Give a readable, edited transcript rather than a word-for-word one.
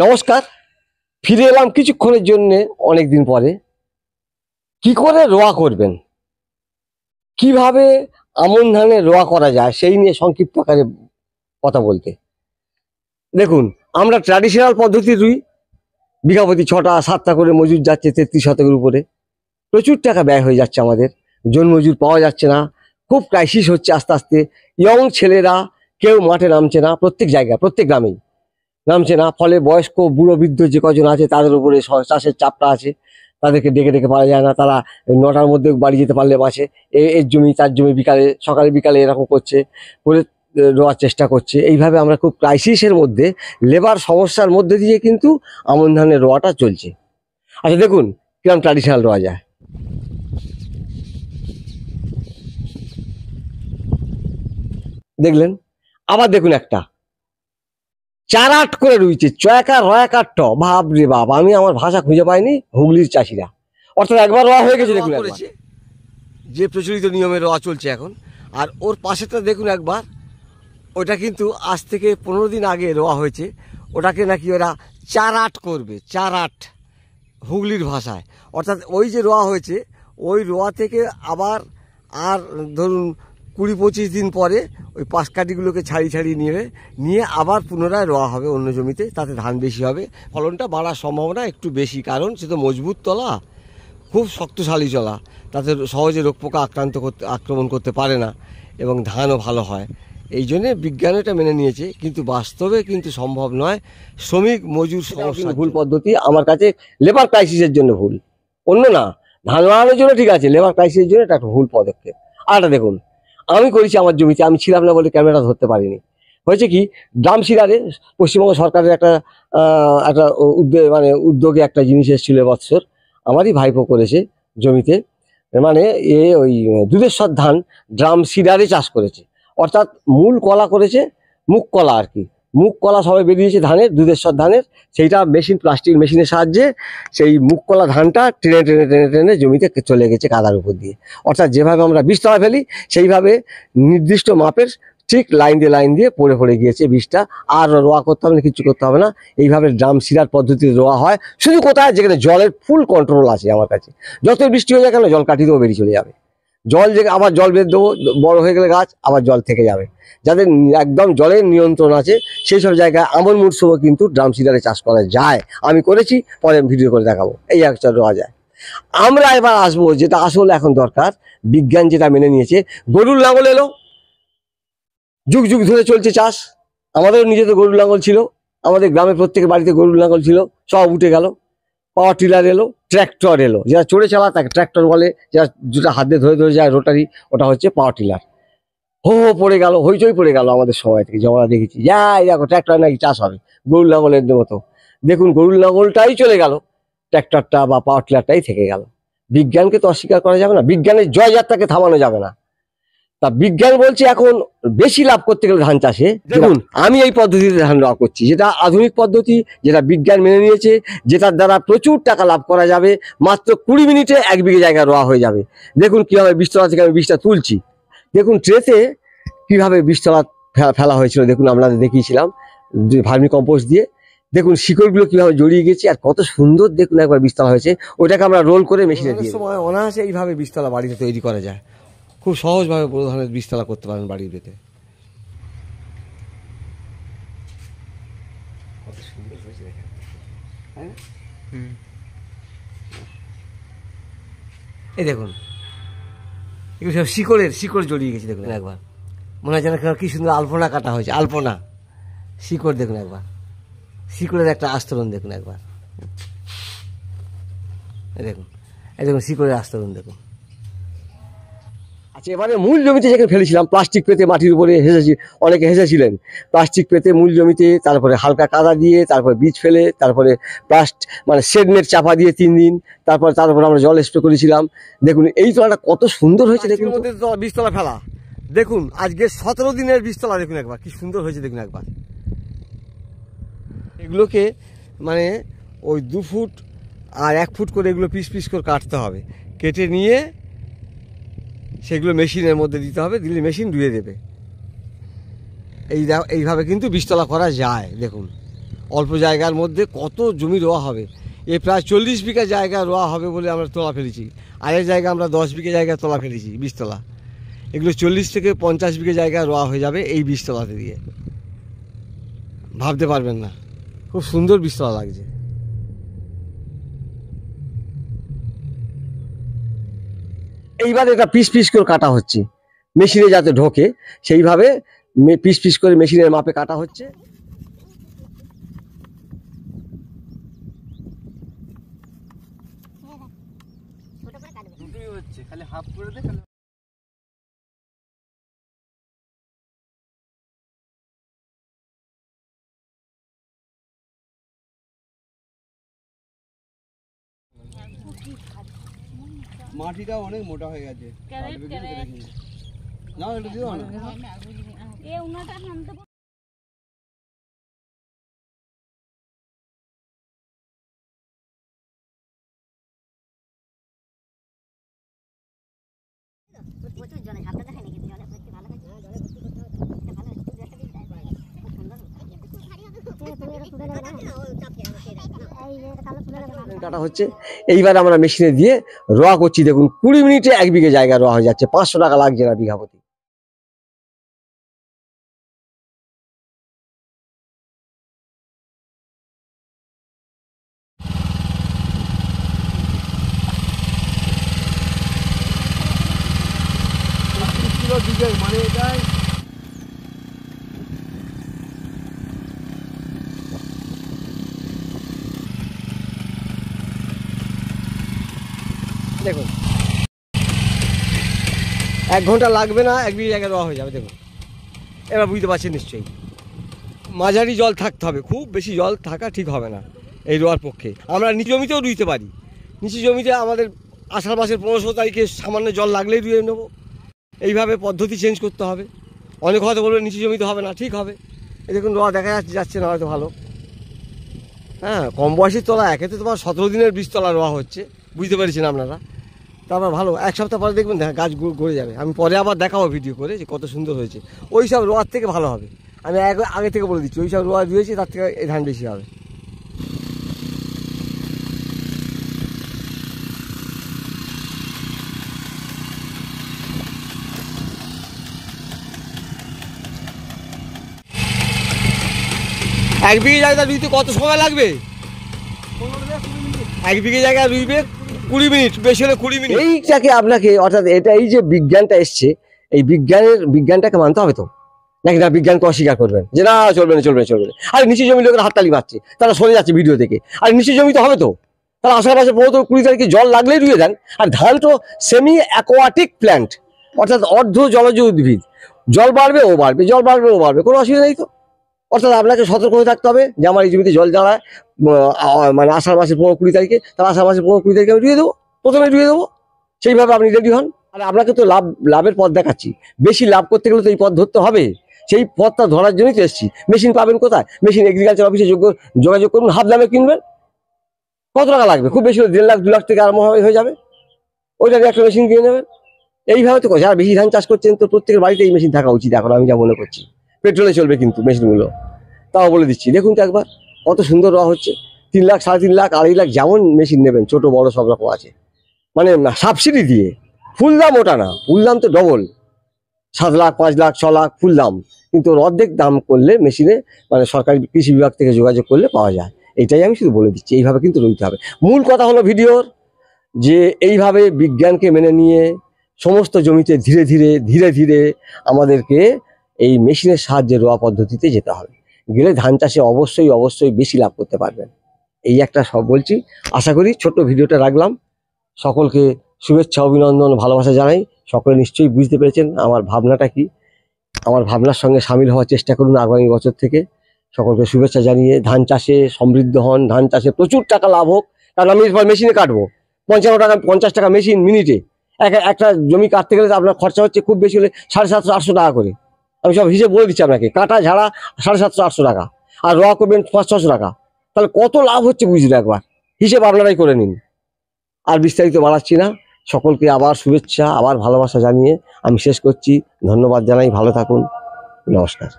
নমস্কার, ফিরে এলাম কিছুক্ষণের জন্য অনেক দিন পরে। কি করে রোয়া করবেন, কিভাবে আমন ধানে রোয়া করা যায় সেই নিয়ে সংক্ষিপ্ত আকারে কথা বলতে। দেখুন, আমরা ট্র্যাডিশনাল পদ্ধতি রুই, বিঘাপতি 6টা 7টা করে মজুর যাচ্ছে 33 শতকের উপরে। প্রচুর টাকা ব্যয় হয়ে যাচ্ছে, আমাদের জন মজুর পাওয়া যাচ্ছে না, খুব ক্রাইসিস হচ্ছে আস্তে আস্তে। ইয়ং ছেলেরা কেউ মাঠে নামছে না, প্রত্যেক জায়গায় প্রত্যেক গ্রামেই নামছে না। ফলে বয়স্ক বুড়ো বৃদ্ধ যে কজন আছে তাদের উপরে চাষের চাপটা আছে, তাদেরকে ডেকে ডেকে পারা যায় না। তারা 9টার মধ্যে বাড়ি যেতে পারলে বাসে, এর জমি তার জমি বিকালে সকালে বিকালে এরকম করছে করে রোয়ার চেষ্টা করছে। এইভাবে আমরা খুব ক্রাইসিসের মধ্যে, লেবার সমস্যার মধ্যে দিয়ে কিন্তু আমন ধানের রোয়াটা চলছে। আচ্ছা দেখুন কিরকম ট্র্যাডিশনাল রোয়া যায়। দেখলেন, আবার দেখুন একটা 4-8 করে রুইছে, চয়াকার রয়াকার ট, ভাব রে বাপ, আমি আমার ভাষা খুঁজে পাইনি। হুগলির চাষিরা অর্থাৎ একবার রোয়া হয়ে গেছে, দেখুন করেছে যে প্রচলিত নিয়মে রোয়া চলছে এখন। আর ওর পাশেটা দেখুন একবার, ওটা কিন্তু আজ থেকে 15 দিন আগে রোয়া হয়েছে। ওটাকে নাকি ওরা 4-8 করবে, 4-8 হুগলির ভাষায়। অর্থাৎ ওই যে রোয়া হয়েছে, ওই রোয়া থেকে আবার আর ধরুন 20-25 দিন পরে ওই পাশ কাঠিগুলোকে ছাড়িয়ে নিয়ে আবার পুনরায় রোয়া হবে অন্য জমিতে। তাতে ধান বেশি হবে, ফলনটা বাড়ার সম্ভাবনা একটু বেশি, কারণ সে তো মজবুত তলা, খুব শক্তিশালী চলা, তাতে সহজে রোগ পোকা আক্রমণ করতে পারে না এবং ধানও ভালো হয়। এই জন্যে বিজ্ঞান এটা মেনে নিয়েছে, কিন্তু বাস্তবে কিন্তু সম্ভব নয়। শ্রমিক মজুর সমস্যা, ভুল পদ্ধতি আমার কাছে। লেবার ক্রাইসিসের জন্য ভুল, অন্য না। ধান লাগানোর জন্য ঠিক আছে, লেবার ক্রাইসিসের জন্য এটা একটা ভুল পদক্ষেপ। আর এটা দেখুন, আমি করেছি আমার জমিতে, আমি ছিলাম না বলে ক্যামেরা ধরতে পারিনি। হয়েছে কি, ড্রাম সিডারে পশ্চিমবঙ্গ সরকারের একটা উদ্যোগে একটা জিনিস এসেছিল এবছর, আমারই ভাইপো করেছে জমিতে। মানে ওই দুধেশ্বর ধান ড্রাম সিডারে চাষ করেছে, অর্থাৎ মূল কলা করেছে, মুখ কলা আর কি, মুখ কলা সবাই বেরিয়েছে ধানের, দুধেশ্বর ধানের। সেইটা প্লাস্টিক মেশিনের সাহায্যে সেই মুখ কলা ধানটা টেনে টেনে টেনে টেনে জমিতে চলে গেছে কাদার উপর দিয়ে। অর্থাৎ যেভাবে আমরা বীজতলা ফেলি সেইভাবে নির্দিষ্ট মাপের ঠিক লাইন দিয়ে পড়ে গিয়েছে বীজটা। আর রোয়া করতে হবে না, কিছু করতে হবে না। এইভাবে ড্রাম সিডার পদ্ধতিতে রোয়া হয়। শুধু কোথায়, যেখানে জলের ফুল কন্ট্রোল আছে আমার কাছে। যত বৃষ্টি হয়ে যায় কেন, জল কাটিয়ে দেবো, বেরিয়ে চলে যাবে জল। যে আবার জল বেঁধে দেবো, বড় হয়ে গেলে গাছ আবার জল থেকে যাবে। যাদের একদম জলের নিয়ন্ত্রণ আছে সেই সব জায়গায় আমন মরশুমে কিন্তু ড্রাম সিডারে চাষ করা যায়। আমি করেছি, পরে ভিডিও করে দেখাবো। এই একটা রোয়া যায়। আমরা এবার আসবো যেটা আসলে এখন দরকার, বিজ্ঞান যেটা মেনে নিয়েছে। গরুর লাঙল এলো, যুগ যুগ ধরে চলছে চাষ। আমাদের নিজেদের গরুর লাঙল ছিল, আমাদের গ্রামের প্রত্যেকের বাড়িতে গরুর লাঙল ছিল, সব উঠে গেল। পাওয়ার টিলার এলো, ট্র্যাক্টর এলো, যারা চড়ে চালা তাকে ট্র্যাক্টর বলে, যারা যেটা হাত দিয়ে ধরে যায় রোটারি, ওটা হচ্ছে পাওয়ার টিলার। হো পড়ে গেল, হইচই পড়ে গেল আমাদের সময় থেকে, যখন আমরা দেখেছি যাই দেখো ট্র্যাক্টর নাকি চাষ হবে গরুর লাঙলের মতো। দেখুন গরুর লাঙলটাই চলে গেল, ট্র্যাক্টরটা বা পাওয়ার টিলারটাই থেকে গেল। বিজ্ঞানকে তো অস্বীকার করা যাবে না, বিজ্ঞানের জয়যাত্রাকে থামানো যাবে না। তা বিজ্ঞান বলছে এখন বেশি লাভ করতে গেলে ধান চাষে, দেখুন আমি এই পদ্ধতিতে ধান রোয়া করছি, যেটা আধুনিক পদ্ধতি, যেটা বিজ্ঞান মেনে নিয়েছে, যেটার দ্বারা প্রচুর টাকা লাভ করা যাবে। মাত্র 20 মিনিটে 1 বিঘে জায়গা রোয়া হয়ে যাবে। দেখুন কিভাবে বীজতলা থেকে আমি বীজটা তুলছি, দেখুন ট্রেতে কিভাবে বীজতলা ফেলা হয়েছিল, দেখুন আপনাদের দেখিয়েছিলাম ভার্মি কম্পোস্ট দিয়ে। দেখুন শিকড়গুলো কিভাবে জড়িয়ে গেছে, আর কত সুন্দর দেখুন একবার বীজতলা হয়েছে। ওটাকে আমরা রোল করে মেশিনে দিয়ে সময় অনায়াসে এইভাবে বীজতলা বাড়িতে তৈরি করা যায়। খুব সহজভাবে বড় ধরনের বীজতলা করতে পারেন বাড়ির ভিতরে। কত সুন্দর হয়েছে দেখেন, এই দেখুন এগুলো সব শিকড় জড়িয়ে গেছে। দেখুন একবার মনে হয় যেন কি সুন্দর আলপনা কাটা হয়েছে, আলপনা শিকড়। দেখুন একবার শিকড়ের একটা আস্তরণ দেখুন একবার, এই দেখুন শিকড়ের আস্তরণ দেখুন। আচ্ছা, এবারে মূল জমিতে যেখানে ফেলেছিলাম, প্লাস্টিক পেতে মাটির উপরে অনেকে হেসেছিলেন। প্লাস্টিক পেতে মূল জমিতে, তারপরে হালকা কাদা দিয়ে, তারপরে বীজ ফেলে, তারপরে শেড নেট চাপা দিয়ে 3 দিন, তারপর আমরা জল স্প্রে করেছিলাম। দেখুন এই তলাটা কত সুন্দর হয়েছে, দেখুন বীজতলা ফেলা। দেখুন আজকে 17 দিনের বীজতলা, দেখুন একবার কি সুন্দর হয়েছে। দেখুন একবার এগুলোকে ওই 2 ফুট আর 1 ফুট করে এগুলো পিস করে কাটতে হবে, কেটে নিয়ে সেগুলো মেশিনের মধ্যে দিতে হবে, দিলে মেশিন ধুয়ে দেবে। এইভাবে কিন্তু বীজতলা করা যায়। দেখুন অল্প জায়গার মধ্যে কত জমি রোয়া হবে। এ প্রায় 40 বিঘা জায়গা রোয়া হবে বলে আমরা তোলা ফেলেছি। আরেক জায়গা আমরা 10 বিঘা জায়গা তোলা ফেলেছি, বীজতলা। এগুলো 40 থেকে 50 বিঘা জায়গা রোয়া হয়ে যাবে এই বীজতলাতে দিয়ে। ভাবতে পারবেন না, খুব সুন্দর বীজতলা লাগছে। এইবার এটা পিস পিস করে কাটা হচ্ছে, মেশিনে যাতে ঢোকে সেইভাবে পিস পিস করে মেশিনের মাপে কাটা হচ্ছে। মাটিটা অনেক মোটা হয়ে গেছে। না এটা দিও না। প্রচুর জলে ঝাপটা দেখায়নি, কিন্তু জলে ভর্তি ভালো হয়েছে। জলে ভর্তি করতে হবে, এটা ভালো হয়েছে। তুই একটা দিন খুব সুন্দর কাটা হচ্ছে। এইবার আমরা মেশিনে দিয়ে রোয়া করছি। দেখুন 20 মিনিটে 1 বিঘে জায়গা রোয়া হয়ে যাচ্ছে। 500 টাকা লাগছে না বিঘা প্রতি। মানে এটাই দেখুন 1 ঘন্টা লাগবে না, 1 বিঘে জায়গা রোয়া হয়ে যাবে। দেখুন এবার বুঝতে পারছেন নিশ্চয়ই। মাঝারি জল থাকতে হবে, খুব বেশি জল থাকা ঠিক হবে না এই রোয়ার পক্ষে। আমরা নিচু জমিতেও রুইতে পারি। নিচু জমিতে আমাদের আষাঢ় মাসের 15 তারিখে সামান্য জল লাগলেই রুয়ে নেবো। এইভাবে পদ্ধতি চেঞ্জ করতে হবে। অনেক হয়তো বলবে নিচু জমিতে হবে না, ঠিক হবে। এই দেখুন রোয়া দেখা যাচ্ছে না হয়তো ভালো। হ্যাঁ, কম বয়সের তলা একেতে তোমার 17 দিনের বীজতলা রোয়া হচ্ছে, বুঝতে পেরেছেন আপনারা। তারপর ভালো 1 সপ্তাহ পরে দেখবেন গাছ গড়ে যাবে। আমি পরে আবার দেখাবো ভিডিও করে যে কত সুন্দর হয়েছে। ওই সব রোয়ার থেকে ভালো হবে। আমি আগে থেকে বলে দিচ্ছি, ওই সব রোয়া রুয়েছি তার থেকে এই ধান বেশি হবে। এক বিঘে জায়গা রুইতে কত সময় লাগবে? 1 বিঘে জায়গা রুইবে 20 মিনিট, বেশি হলে 20 মিনিট। এইটাকে আপনাকে অর্থাৎ এটা এই যে বিজ্ঞানটা এসছে, এই বিজ্ঞানটাকে মানতে হবে তো, নাকি না বিজ্ঞানকে অস্বীকার করবেন যে না চলবে না চলবে না চলবে না? আর নিচু জমি লোকের হাততালি মারছে, তারা সরে যাচ্ছে ভিডিও থেকে। আর নিচু জমি তো হবে তো, তারা আশেপাশে 15-20 তারিখে জল লাগলেই রুয়ে দেন। আর ধান তো সেমি অ্যাকোয়াটিক প্ল্যান্ট, অর্থাৎ অর্ধ জলজ উদ্ভিদ। জল বাড়বে ও বাড়বে, জল বাড়বে ও বাড়বে, কোনো অসুবিধা নেই তো। অর্থাৎ আপনাকে সতর্ক হয়ে থাকতে হবে যে আমার এই জমিতে জল দাঁড়ায় মানে আষাঢ় মাসের 15-20 তারিখে, তাহলে আষাঢ় মাসের 15-20 তারিখে আমি রুয়ে দেবো, প্রথমে রুয়ে দেবো। সেইভাবে আপনি রেডি হন। আর আপনাকে তো লাভের পথ দেখাচ্ছি। বেশি লাভ করতে গেলে তো এই পথ ধরতে হবে। সেই পথটা ধরার জন্যই তো এসেছি। মেশিন পাবেন কোথায়? মেশিন এগ্রিকালচার অফিসে যোগাযোগ করুন, হাফ দামে কিনবেন। কত টাকা লাগবে? খুব বেশি 1.5 লাখ 2 লাখ থেকে আরম্ভ হয়ে যাবে। ওইটা একটা মেশিন কিনে নেবেন। এইভাবে তো যারা বেশি ধান চাষ করছেন তো প্রত্যেকের বাড়িতে এই মেশিন থাকা উচিত এখন, আমি যা মনে করছি। পেট্রোলে চলবে কিন্তু মেশিনগুলো, তাও বলে দিচ্ছি। দেখুন তো একবার কত সুন্দর রোয়া হচ্ছে। 3 লাখ 3.5 লাখ 2.5 লাখ যেমন মেশিন নেবেন, ছোট বড় সব রকম আছে। মানে সাবসিডি দিয়ে, ফুল দাম ওটা না, ফুল দাম তো ডবল, 7 লাখ 5 লাখ 6 লাখ ফুল দাম। কিন্তু ওর অর্ধেক দাম করলে মেশিনে মানে সরকারি কৃষি বিভাগ থেকে যোগাযোগ করলে পাওয়া যায়। এটাই আমি শুধু বলে দিচ্ছি, এইভাবে কিন্তু রইতে হবে। মূল কথা হলো ভিডিওর যে এইভাবে বিজ্ঞানকে মেনে নিয়ে সমস্ত জমিতে ধীরে ধীরে ধীরে ধীরে আমাদেরকে এই মেশিনের সাহায্যে রোয়া পদ্ধতিতে যেতে হবে। গেলে ধান চাষে অবশ্যই অবশ্যই বেশি লাভ করতে পারবেন। এই একটা সব বলছি। আশা করি ছোট্ট ভিডিওটা রাখলাম। সকলকে শুভেচ্ছা, অভিনন্দন, ভালোবাসা জানাই। সকলে নিশ্চয়ই বুঝতে পেরেছেন আমার ভাবনাটা কি। আমার ভাবনার সঙ্গে সামিল হওয়ার চেষ্টা করুন আগামী বছর থেকে। সকলকে শুভেচ্ছা জানিয়ে ধান চাষে সমৃদ্ধ হন, ধান চাষে প্রচুর টাকা লাভ হোক। কারণ আমি এরপর মেশিনে কাটবো 55 টাকা 50 টাকা মেশিন মিনিটে। একটা জমি কাটতে গেলে আপনার খরচা হচ্ছে খুব বেশি হলে 750-800 টাকা করে। আমি সব হিসেব বলে দিচ্ছি আপনাকে। কাটা ঝাড়া 750-800 টাকা, আর রোয়া করবেন 500-600 টাকা। তাহলে কত লাভ হচ্ছে বুঝলে একবার হিসেব আপনারাই করে নিন। আর বিস্তারিত বাড়াচ্ছি না। সকলকে আবার শুভেচ্ছা, আবার ভালোবাসা জানিয়ে আমি শেষ করছি। ধন্যবাদ জানাই। ভালো থাকুন। নমস্কার।